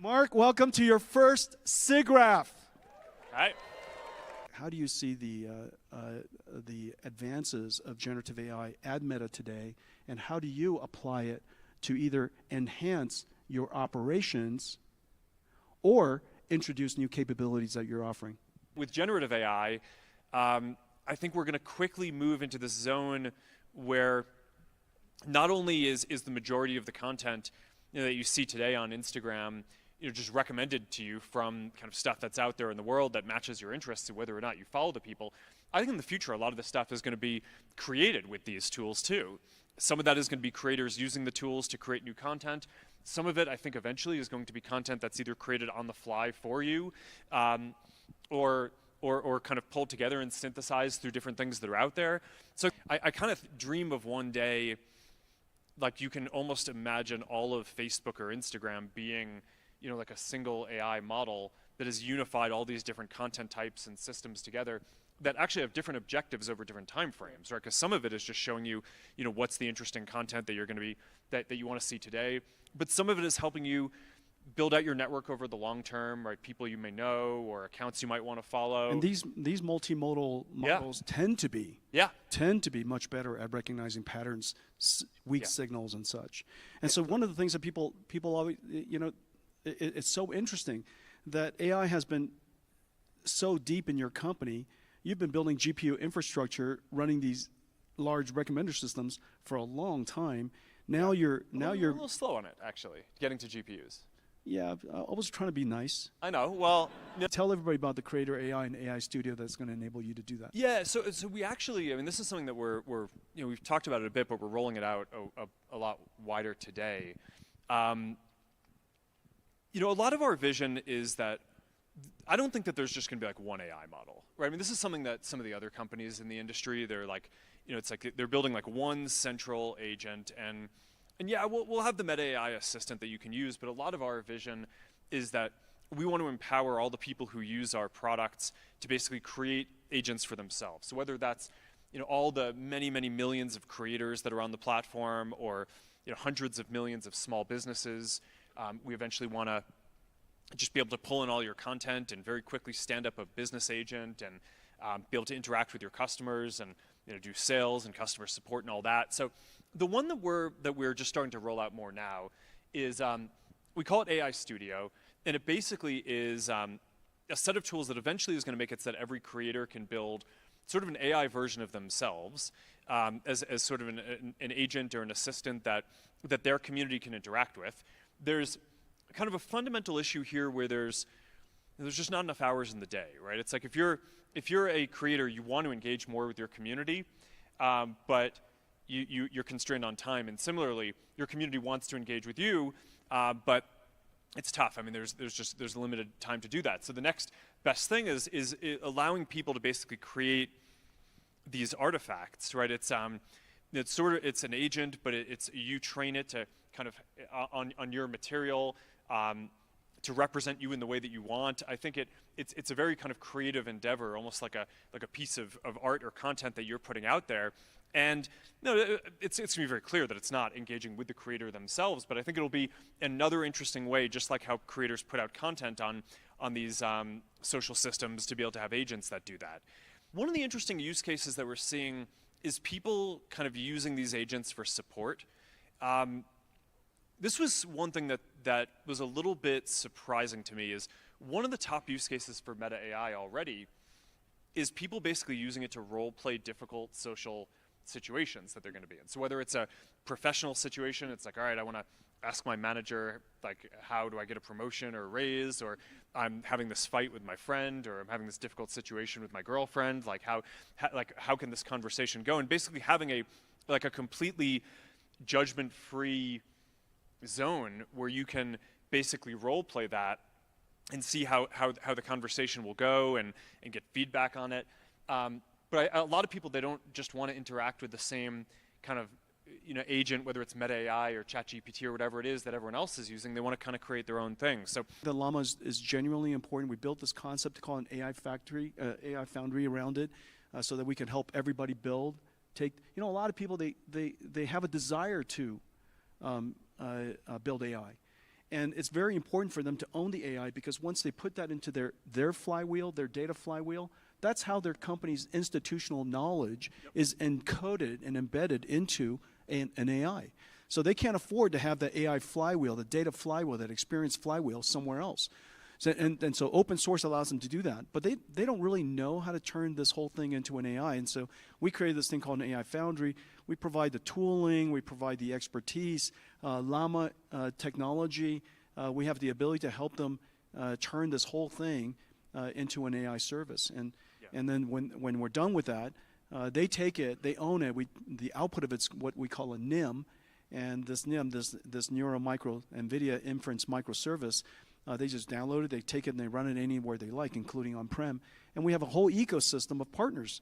Mark, welcome to your first Siggraph. Hi. How do you see the advances of generative AI at Meta today, and how do you apply it to either enhance your operations or introduce new capabilities that you're offering? With generative AI, I think we're going to quickly move into this zone where not only is the majority of the content that you see today on Instagram just recommended to you from kind of stuff that's out there in the world that matches your interests, whether or not you follow the people. I think in the future, a lot of this stuff is going to be created with these tools too. Some of that is going to be creators using the tools to create new content. Some of it, I think, eventually is going to be content that's either created on the fly for you, or kind of pulled together and synthesized through different things that are out there. So I kind of dream of one day, like you can almost imagine all of Facebook or Instagram being like a single AI model that has unified all these different content types and systems together that actually have different objectives over different time frames, right? Because some of it is just showing you, what's the interesting content that you're going to be, that you want to see today. But some of it is helping you build out your network over the long term, right? People you may know or accounts you might want to follow. And these multimodal models tend to be much better at recognizing patterns, weak signals and such. And so one of the things that people always, it's so interesting that AI has been so deep in your company. You've been building GPU infrastructure, running these large recommender systems for a long time. Now you're a little slow on it, actually, getting to GPUs. Yeah, I was trying to be nice. I know. Well, tell everybody about the Creator AI and AI Studio that's going to enable you to do that. Yeah. So we actually, this is something that we're we've talked about it a bit, but we're rolling it out a lot wider today. A lot of our vision is that I don't think that there's just going to be like one AI model, right? This is something that some of the other companies in the industry, they're like, it's like they're building like one central agent, and yeah, we'll have the Meta AI assistant that you can use, but a lot of our vision is that we want to empower all the people who use our products to basically create agents for themselves. So whether that's all the many millions of creators that are on the platform, or hundreds of millions of small businesses. We eventually want to just be able to pull in all your content and very quickly stand up a business agent and be able to interact with your customers and do sales and customer support and all that. So the one that we're just starting to roll out more now is we call it AI Studio, and it basically is a set of tools that eventually is going to make it so that every creator can build sort of an AI version of themselves as sort of an agent or an assistant that their community can interact with. There's kind of a fundamental issue here where there's just not enough hours in the day, right? It's like if you're a creator, you want to engage more with your community, but you're constrained on time. And similarly, your community wants to engage with you, but it's tough. There's limited time to do that. So the next best thing is allowing people to basically create these artifacts, right? It's an agent, but you train it to kind of on your material to represent you in the way that you want. I think it's a very kind of creative endeavor, almost like a piece of art or content that you're putting out there. And it's going to be very clear that it's not engaging with the creator themselves, but I think it'll be another interesting way, just like how creators put out content on these social systems, to be able to have agents that do that. One of the interesting use cases that we're seeing is people kind of using these agents for support. This was one thing that was a little bit surprising to me. Is one of the top use cases for Meta AI already is people basically using it to role play difficult social situations that they're going to be in. So whether it's a professional situation, it's like, all right, I want to ask my manager, like, how do I get a promotion or a raise, or I'm having this fight with my friend, or I'm having this difficult situation with my girlfriend, like how can this conversation go? And basically having a completely judgment-free zone where you can basically role play that and see how the conversation will go and get feedback on it. But a lot of people, they don't just want to interact with the same kind of agent, whether it's Meta AI or ChatGPT or whatever it is that everyone else is using. They want to kind of create their own thing. So the Llama is genuinely important. We built this concept to call an AI factory, AI foundry around it, so that we can help everybody build. A lot of people, they have a desire to build AI, And it's very important for them to own the AI, because once they put that into their flywheel, their data flywheel, that's how their company's institutional knowledge is encoded and embedded into an AI. So they can't afford to have the AI flywheel, the data flywheel, that experience flywheel somewhere else. So, and so open source allows them to do that. But they don't really know how to turn this whole thing into an AI. And so we created this thing called an AI Foundry. We provide the tooling, we provide the expertise, Llama technology. We have the ability to help them turn this whole thing into an AI service. And then when we're done with that, they take it, they own it. The output of it's what we call a NIM. And this NIM, this Neural Micro Nvidia Inference Microservice, they just download it, they take it, and they run it anywhere they like, including on-prem. And we have a whole ecosystem of partners,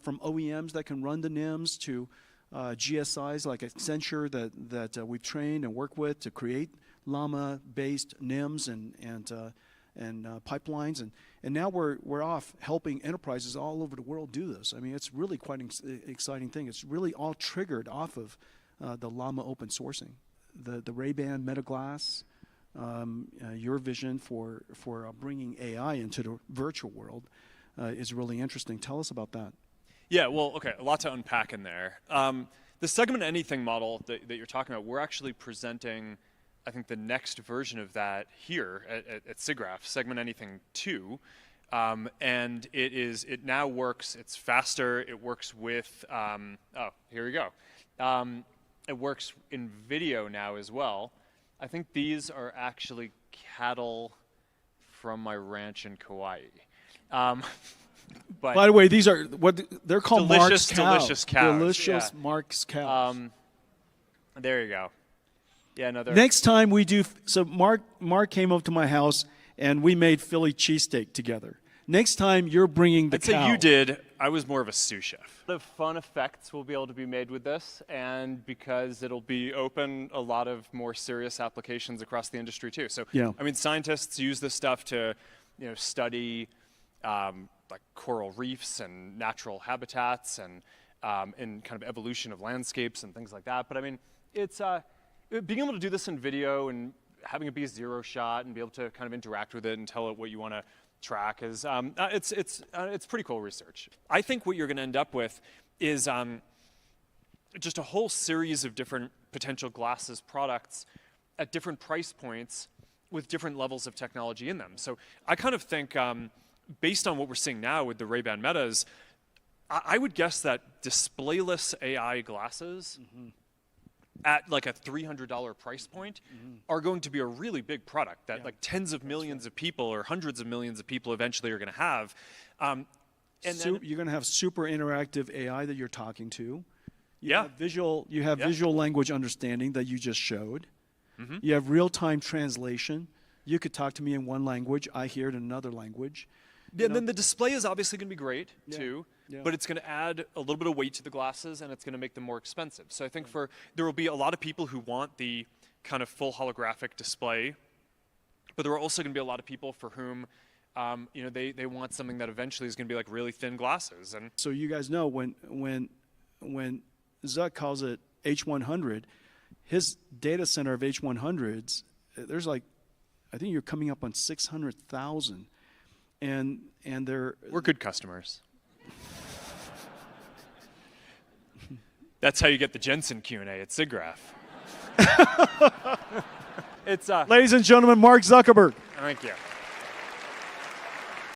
from OEMs that can run the NIMs to GSIs like Accenture that we've trained and worked with to create Llama-based NIMs and pipelines. And now we're off helping enterprises all over the world do this. I mean, it's really quite an exciting thing. It's really all triggered off of the Llama open sourcing. The Ray-Ban Meta Glass, your vision for bringing AI into the virtual world is really interesting. Tell us about that. Yeah, well, okay, a lot to unpack in there. The segment anything model that you're talking about, we're actually presenting, I think, the next version of that here at Siggraph, segment anything 2. And it now works, it's faster, it works with, here we go. It works in video now as well. I think these are actually cattle from my ranch in Kauai. But by the way, these are what they're called. Mark's cows. Delicious cows. Delicious yeah. Mark's cows. There you go. Yeah, no. Next time we do, so Mark came up to my house and we made Philly cheesesteak together. Next time you're bringing the cow. I'd say you did. I was more of a sous chef. The fun effects will be able to be made with this, and because it'll be open, a lot of more serious applications across the industry too. So, yeah. I mean, scientists use this stuff to, study like coral reefs and natural habitats and kind of evolution of landscapes and things like that. But I mean, it's being able to do this in video and having it be a zero shot and be able to kind of interact with it and tell it what you want to track is it's pretty cool research. I think what you're going to end up with is just a whole series of different potential glasses products at different price points with different levels of technology in them. So I kind of think, based on what we're seeing now with the Ray-Ban Metas, I would guess that displayless AI glasses at like a $300 price point are going to be a really big product that like tens of millions of people or hundreds of millions of people eventually are going to have. And then you're going to have super interactive AI that you're talking to. You Yeah. have visual language understanding that you just showed. You have real-time translation. You could talk to me in one language, I hear it in another language. And then the display is obviously going to be great too, Yeah. but it's going to add a little bit of weight to the glasses and it's going to make them more expensive. So I think there will be a lot of people who want the kind of full holographic display, but there are also going to be a lot of people for whom they want something that eventually is going to be like really thin glasses. And so you guys know when Zuck calls it H100, his data center of H100s, there's like, I think you're coming up on 600,000. And we're good customers. That's how you get the Jensen Q&A at Siggraph. Ladies and gentlemen, Mark Zuckerberg. Thank you.